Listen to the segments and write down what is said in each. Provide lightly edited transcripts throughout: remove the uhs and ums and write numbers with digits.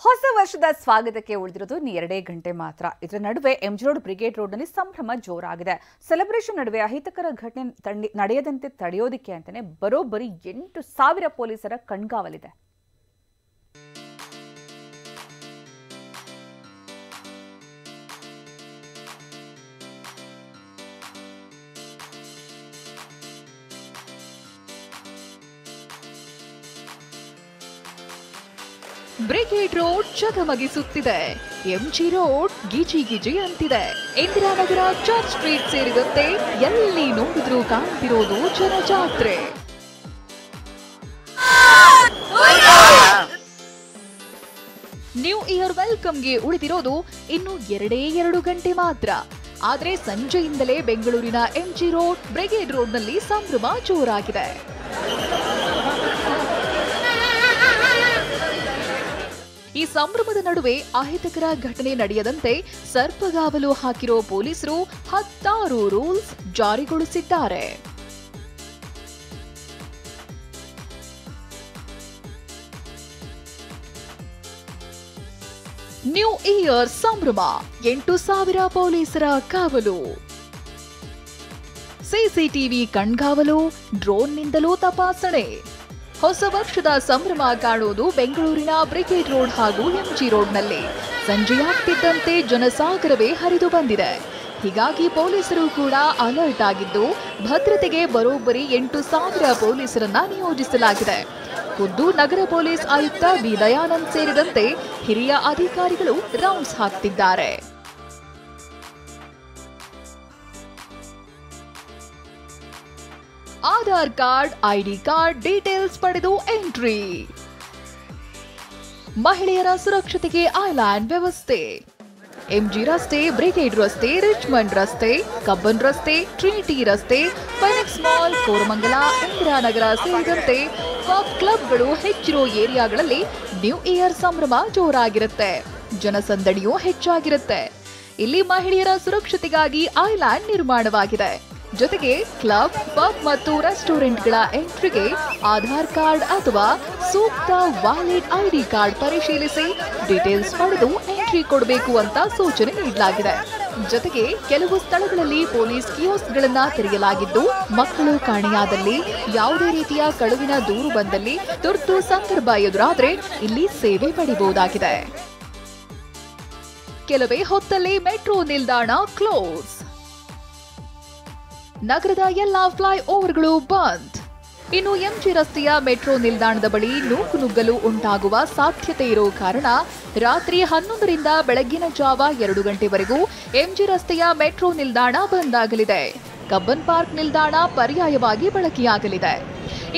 ಹೊಸ ವರ್ಷದ ಸ್ವಾಗತಕ್ಕೆ ಉಳಿದಿರೋದು ಎರಡೇ ಗಂಟೆ ಮಾತ್ರ. ಇದರ ನಡುವೆ ಎಂಜಿ ರೋಡ್ ಬ್ರಿಗೇಡ್ ರೋಡ್ನಲ್ಲಿ ಸಂಭ್ರಮ ಜೋರಾಗಿದೆ. ಸೆಲೆಬ್ರೇಷನ್ ನಡುವೆ ಅಹಿತಕರ ಘಟನೆ ನಡೆಯದಂತೆ ತಡೆಯೋದಕ್ಕೆ ಅಂತಾನೆ ಬರೋಬ್ಬರಿ 8,000 ಪೊಲೀಸರ ಕಣ್ಗಾವಲಿದೆ. ಬ್ರಿಗೇಡ್ ರೋಡ್ ಜಗಮಗಿಸುತ್ತಿದೆ. ಎಂಜಿ ರೋಡ್ ಗಿಜಿ ಗಿಜಿ ಅಂತಿದೆ. ಇಂದಿರಾನಗರ, ಚರ್ಚ್ ಸ್ಟ್ರೀಟ್ ಸೇರಿದಂತೆ ಎಲ್ಲಿ ನೋಡಿದ್ರೂ ಕಾಣ್ತಿರೋದು ಜನಜಾತ್ರೆ. ನ್ಯೂ ಇಯರ್ ವೆಲ್ಕಮ್ಗೆ ಉಳಿದಿರೋದು ಇನ್ನು 2 ಗಂಟೆ ಮಾತ್ರ. ಆದ್ರೆ ಸಂಜೆಯಿಂದಲೇ ಬೆಂಗಳೂರಿನ ಎಂಜಿ ರೋಡ್, ಬ್ರಿಗೇಡ್ ರೋಡ್ನಲ್ಲಿ ಸಂಭ್ರಮ ಜೋರಾಗಿದೆ. ಈ ಸಂಭ್ರಮದ ನಡುವೆ ಅಹಿತಕರ ಘಟನೆ ನಡೆಯದಂತೆ ಸರ್ಪಗಾವಲು ಹಾಕಿರೋ ಪೊಲೀಸರು 10 ರೂಲ್ಸ್ ಜಾರಿಗೊಳಿಸಿದ್ದಾರೆ. ನ್ಯೂ ಇಯರ್ ಸಂಭ್ರಮ, 8,000 ಪೊಲೀಸರ ಕಾವಲು. ಸಿಸಿಟಿವಿ ಕಣ್ಗಾವಲು, ಡ್ರೋನ್ನಿಂದಲೂ ತಪಾಸಣೆ. ಹೊಸ ವರ್ಷದ ಸಂಭ್ರಮ ಕಾಣುವುದು ಬೆಂಗಳೂರಿನ ಬ್ರಿಗೇಡ್ ರೋಡ್ ಹಾಗೂ ಎಂಜಿ ರೋಡ್ನಲ್ಲಿ. ಸಂಜೆಯಾಗ್ತಿದ್ದಂತೆ ಜನಸಾಗರವೇ ಹರಿದು ಬಂದಿದೆ. ಹೀಗಾಗಿ ಪೊಲೀಸರು ಕೂಡ ಅಲರ್ಟ್ ಆಗಿದ್ದು ಭದ್ರತೆಗೆ ಬರೋಬ್ಬರಿ 8,000 ಪೊಲೀಸರನ್ನ ನಿಯೋಜಿಸಲಾಗಿದೆ. ಖುದ್ದು ನಗರ ಪೊಲೀಸ್ ಆಯುಕ್ತ ಬಿ ದಯಾನಂದ್ ಸೇರಿದಂತೆ ಹಿರಿಯ ಅಧಿಕಾರಿಗಳು ರೌಂಡ್ಸ್ ಹಾಕ್ತಿದ್ದಾರೆ. Aadhaar card, ID card details ಪಡೆದು ಎಂಟ್ರಿ. ಮಹಿಳೆಯರ ಸುರಕ್ಷತೆಗೆ ಐಲ್ಯಾಂಡ್ ವ್ಯವಸ್ಥೆ. ಎಂಜಿ ರಸ್ತೆ, ಬ್ರಿಗೇಡ್ ರಸ್ತೆ, ರಿಚ್ಮಂಡ್ ರಸ್ತೆ, ಕಬ್ಬನ್ ರಸ್ತೆ, ಟ್ರಿನಿಟಿ ರಸ್ತೆ, ಫೆನಿಕ್ಸ್ ಮಾಲ್, ಕೋರಮಂಗಲ, ಇಂದಿರಾನಗರ ಸೇರಿದಂತೆ ಪಬ್, ಕ್ಲಬ್ಗಳು ಹೆಚ್ಚಿರೋ ಏರಿಯಾಗಳಲ್ಲಿ ನ್ಯೂ ಇಯರ್ ಸಂಭ್ರಮ ಜೋರಾಗಿರುತ್ತೆ. ಜನಸಂದಣಿಯೂ ಹೆಚ್ಚಾಗಿರುತ್ತೆ. ಇಲ್ಲಿ ಮಹಿಳೆಯರ ಸುರಕ್ಷತೆಗಾಗಿ ಐಲ್ಯಾಂಡ್ ನಿರ್ಮಾಣವಾಗಿದೆ. ಜೊತೆಗೆ ಕ್ಲಬ್, ಪಬ್ ಮತ್ತು ರೆಸ್ಟೋರೆಂಟ್ಗಳ ಎಂಟ್ರಿಗೆ ಆಧಾರ್ ಕಾರ್ಡ್ ಅಥವಾ ಸೂಕ್ತ ವ್ಯಾಲಿಡ್ ಐಡಿ ಕಾರ್ಡ್ ಪರಿಶೀಲಿಸಿ ಡೀಟೇಲ್ಸ್ ಪಡೆದು ಎಂಟ್ರಿ ಕೊಡಬೇಕು ಅಂತ ಸೂಚನೆ ನೀಡಲಾಗಿದೆ. ಜೊತೆಗೆ ಕೆಲವು ಸ್ಥಳಗಳಲ್ಲಿ ಪೊಲೀಸ್ ಕಿಯೋಸ್ಕ್ಗಳನ್ನ ತೆರೆಯಲಾಗಿದ್ದು, ಮಕ್ಕಳು ಕಾಣೆಯಾದಲ್ಲಿ, ಯಾವುದೇ ರೀತಿಯ ಕಳುವಿನ ದೂರು ಬಂದಲ್ಲಿ, ತುರ್ತು ಸಂದರ್ಭ ಎದುರಾದ್ರೆ ಇಲ್ಲಿ ಸೇವೆ ಪಡೆಯಬಹುದಾಗಿದೆ. ಕೆಲವೇ ಹೊತ್ತಲ್ಲಿ ಮೆಟ್ರೋ ನಿಲ್ದಾಣ ಕ್ಲೋಸ್. ನಗರದ ಎಲ್ಲಾ ಫ್ಲೈ ಓವರ್ಗಳು ಬಂದ್. ಇನ್ನು ಎಂಜಿ ರಸ್ತೆಯ ಮೆಟ್ರೋ ನಿಲ್ದಾಣದ ಬಳಿ ನೂಕುನುಗ್ಗಲು ಉಂಟಾಗುವ ಸಾಧ್ಯತೆ ಇರೋ ಕಾರಣ ರಾತ್ರಿ 11ರಿಂದ ಬೆಳಗ್ಗಿನ ಜಾವ 2 ಗಂಟೆವರೆಗೂ ಎಂಜಿ ರಸ್ತೆಯ ಮೆಟ್ರೋ ನಿಲ್ದಾಣ ಬಂದ್ ಆಗಲಿದೆ. ಕಬ್ಬನ್ ಪಾರ್ಕ್ ನಿಲ್ದಾಣ ಪರ್ಯಾಯವಾಗಿ ಬಳಕೆಯಾಗಲಿದೆ.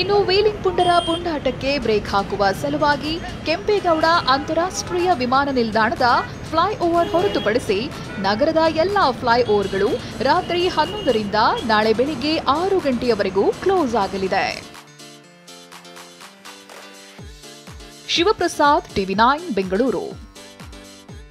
ಇನ್ನು ವೀಲಿಂಗ್ ಪುಂಡರ ಪುಂಡಾಟಕ್ಕೆ ಬ್ರೇಕ್ ಹಾಕುವ ಸಲುವಾಗಿ ಕೆಂಪೇಗೌಡ ಅಂತಾರಾಷ್ಟ್ರೀಯ ವಿಮಾನ ನಿಲ್ದಾಣದ ಫ್ಲೈ ಓವರ್ ಹೊರತುಪಡಿಸಿ ನಗರದ ಎಲ್ಲಾ ಫ್ಲೈ ಓವರ್ಗಳು ರಾತ್ರಿ 11ರಿಂದ ನಾಳೆ ಬೆಳಿಗ್ಗೆ 6 ಗಂಟೆಯವರೆಗೂ ಕ್ಲೋಸ್ ಆಗಲಿದೆ. ಶಿವಪ್ರಸಾದ್, ಟಿವಿ9 ಬೆಂಗಳೂರು.